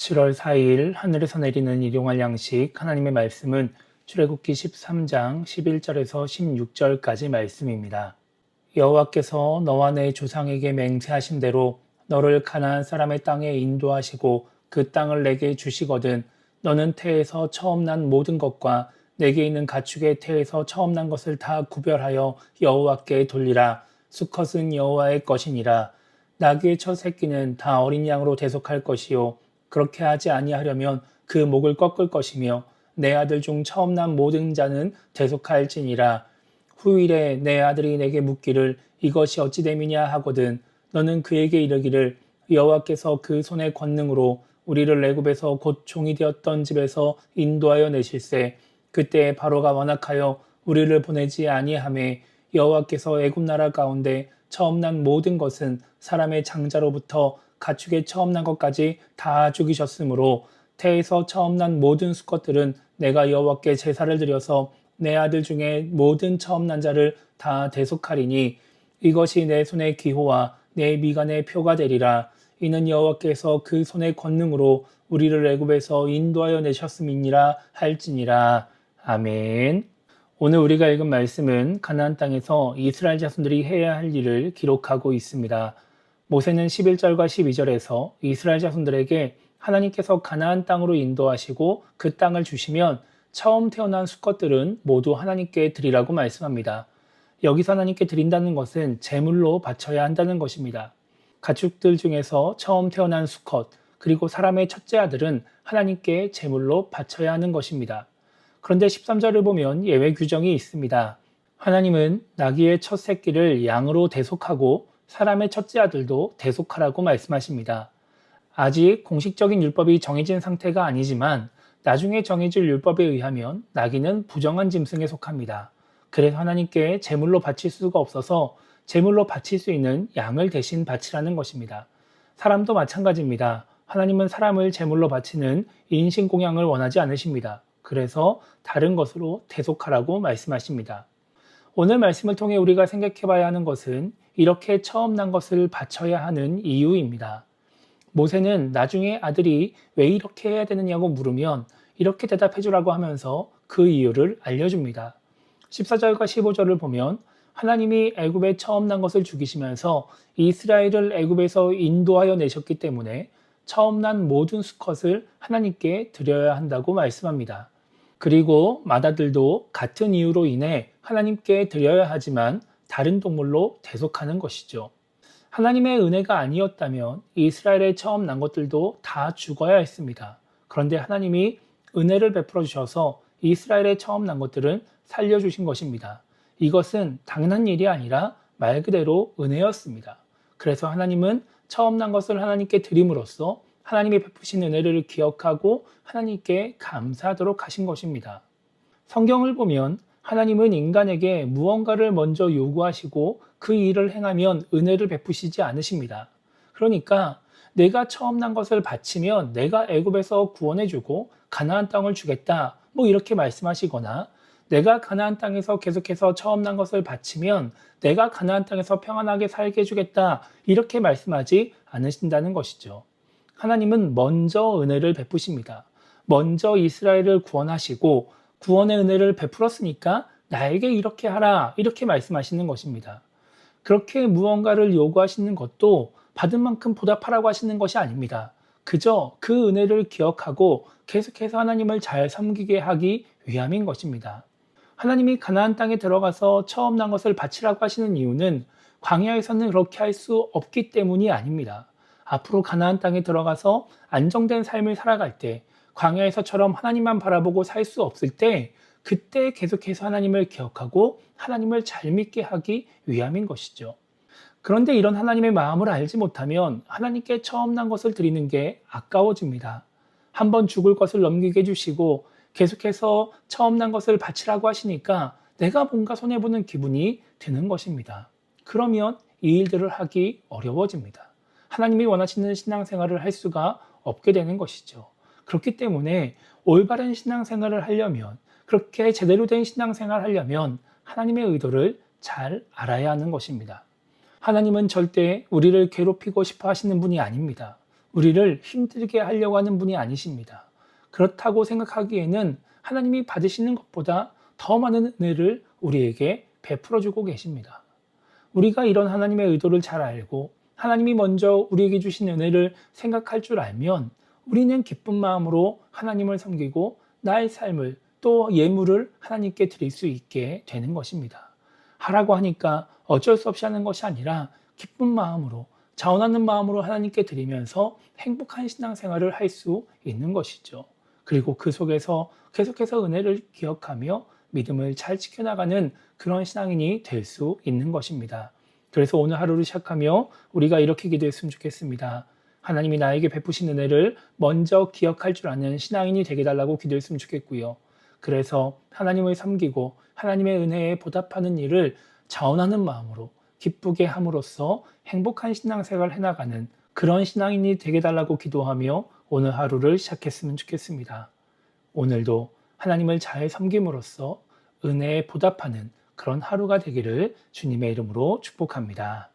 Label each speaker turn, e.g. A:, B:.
A: 7월 4일 하늘에서 내리는 일용할 양식 하나님의 말씀은 출애굽기 13장 11절에서 16절까지 말씀입니다. 여호와께서 너와 내 조상에게 맹세하신 대로 너를 가나안 사람의 땅에 인도하시고 그 땅을 내게 주시거든 너는 태에서 처음 난 모든 것과 내게 있는 가축의 태에서 처음 난 것을 다 구별하여 여호와께 돌리라. 수컷은 여호와의 것이니라. 나귀의 첫 새끼는 다 어린 양으로 대속할 것이요 그렇게 하지 아니하려면 그 목을 꺾을 것이며 내 아들 중 처음 난 모든 자는 대속할지니라. 후일에 내 아들이 내게 묻기를 이것이 어찌 됨이냐 하거든 너는 그에게 이르기를 여호와께서 그 손의 권능으로 우리를 애굽에서 곧 종이 되었던 집에서 인도하여 내실세. 그때 바로가 완악하여 우리를 보내지 아니하매 여호와께서 애굽 나라 가운데 처음 난 모든 것은 사람의 장자로부터 가축의 처음 난 것까지 다 죽이셨으므로 태에서 처음 난 모든 수컷들은 내가 여호와께 제사를 드려서 내 아들 중에 모든 처음 난 자를 다 대속하리니 이것이 내 손의 기호와 내 미간의 표가 되리라. 이는 여호와께서 그 손의 권능으로 우리를 애굽에서 인도하여 내셨음이니라 할지니라. 아멘. 오늘 우리가 읽은 말씀은 가나안 땅에서 이스라엘 자손들이 해야 할 일을 기록하고 있습니다. 모세는 11절과 12절에서 이스라엘 자손들에게 하나님께서 가나안 땅으로 인도하시고 그 땅을 주시면 처음 태어난 수컷들은 모두 하나님께 드리라고 말씀합니다. 여기서 하나님께 드린다는 것은 제물로 바쳐야 한다는 것입니다. 가축들 중에서 처음 태어난 수컷, 그리고 사람의 첫째 아들은 하나님께 제물로 바쳐야 하는 것입니다. 그런데 13절을 보면 예외 규정이 있습니다. 하나님은 나귀의 첫 새끼를 양으로 대속하고 사람의 첫째 아들도 대속하라고 말씀하십니다. 아직 공식적인 율법이 정해진 상태가 아니지만 나중에 정해질 율법에 의하면 나귀는 부정한 짐승에 속합니다. 그래서 하나님께 제물로 바칠 수가 없어서 제물로 바칠 수 있는 양을 대신 바치라는 것입니다. 사람도 마찬가지입니다. 하나님은 사람을 제물로 바치는 인신공양을 원하지 않으십니다. 그래서 다른 것으로 대속하라고 말씀하십니다. 오늘 말씀을 통해 우리가 생각해 봐야 하는 것은 이렇게 처음 난 것을 바쳐야 하는 이유입니다. 모세는 나중에 아들이 왜 이렇게 해야 되느냐고 물으면 이렇게 대답해 주라고 하면서 그 이유를 알려줍니다. 14절과 15절을 보면 하나님이 애굽에 처음 난 것을 죽이시면서 이스라엘을 애굽에서 인도하여 내셨기 때문에 처음 난 모든 수컷을 하나님께 드려야 한다고 말씀합니다. 그리고 맏아들도 같은 이유로 인해 하나님께 드려야 하지만 다른 동물로 대속하는 것이죠. 하나님의 은혜가 아니었다면 이스라엘에 처음 난 것들도 다 죽어야 했습니다. 그런데 하나님이 은혜를 베풀어 주셔서 이스라엘에 처음 난 것들은 살려주신 것입니다. 이것은 당연한 일이 아니라 말 그대로 은혜였습니다. 그래서 하나님은 처음 난 것을 하나님께 드림으로써 하나님이 베푸신 은혜를 기억하고 하나님께 감사하도록 하신 것입니다. 성경을 보면 하나님은 인간에게 무언가를 먼저 요구하시고 그 일을 행하면 은혜를 베푸시지 않으십니다. 그러니까 내가 처음 난 것을 바치면 내가 애굽에서 구원해주고 가나안 땅을 주겠다 이렇게 말씀하시거나 내가 가나안 땅에서 계속해서 처음 난 것을 바치면 내가 가나안 땅에서 평안하게 살게 해주겠다 이렇게 말씀하지 않으신다는 것이죠. 하나님은 먼저 은혜를 베푸십니다. 먼저 이스라엘을 구원하시고 구원의 은혜를 베풀었으니까 나에게 이렇게 하라 이렇게 말씀하시는 것입니다. 그렇게 무언가를 요구하시는 것도 받은 만큼 보답하라고 하시는 것이 아닙니다. 그저 그 은혜를 기억하고 계속해서 하나님을 잘 섬기게 하기 위함인 것입니다. 하나님이 가나안 땅에 들어가서 처음 난 것을 바치라고 하시는 이유는 광야에서는 그렇게 할 수 없기 때문이 아닙니다. 앞으로 가나안 땅에 들어가서 안정된 삶을 살아갈 때 광야에서처럼 하나님만 바라보고 살 수 없을 때 그때 계속해서 하나님을 기억하고 하나님을 잘 믿게 하기 위함인 것이죠. 그런데 이런 하나님의 마음을 알지 못하면 하나님께 처음 난 것을 드리는 게 아까워집니다. 한번 죽을 것을 넘기게 해주시고 계속해서 처음 난 것을 바치라고 하시니까 내가 뭔가 손해보는 기분이 드는 것입니다. 그러면 이 일들을 하기 어려워집니다. 하나님이 원하시는 신앙생활을 할 수가 없게 되는 것이죠. 그렇기 때문에 올바른 신앙생활을 하려면 그렇게 제대로 된 신앙생활을 하려면 하나님의 의도를 잘 알아야 하는 것입니다. 하나님은 절대 우리를 괴롭히고 싶어 하시는 분이 아닙니다. 우리를 힘들게 하려고 하는 분이 아니십니다. 그렇다고 생각하기에는 하나님이 받으시는 것보다 더 많은 은혜를 우리에게 베풀어 주고 계십니다. 우리가 이런 하나님의 의도를 잘 알고 하나님이 먼저 우리에게 주신 은혜를 생각할 줄 알면 우리는 기쁜 마음으로 하나님을 섬기고 나의 삶을 또 예물을 하나님께 드릴 수 있게 되는 것입니다. 하라고 하니까 어쩔 수 없이 하는 것이 아니라 기쁜 마음으로 자원하는 마음으로 하나님께 드리면서 행복한 신앙생활을 할 수 있는 것이죠. 그리고 그 속에서 계속해서 은혜를 기억하며 믿음을 잘 지켜나가는 그런 신앙인이 될 수 있는 것입니다. 그래서 오늘 하루를 시작하며 우리가 이렇게 기도했으면 좋겠습니다. 하나님이 나에게 베푸신 은혜를 먼저 기억할 줄 아는 신앙인이 되게 달라고 기도했으면 좋겠고요. 그래서 하나님을 섬기고 하나님의 은혜에 보답하는 일을 자원하는 마음으로 기쁘게 함으로써 행복한 신앙생활을 해나가는 그런 신앙인이 되게 달라고 기도하며 오늘 하루를 시작했으면 좋겠습니다. 오늘도 하나님을 잘 섬김으로써 은혜에 보답하는 그런 하루가 되기를 주님의 이름으로 축복합니다.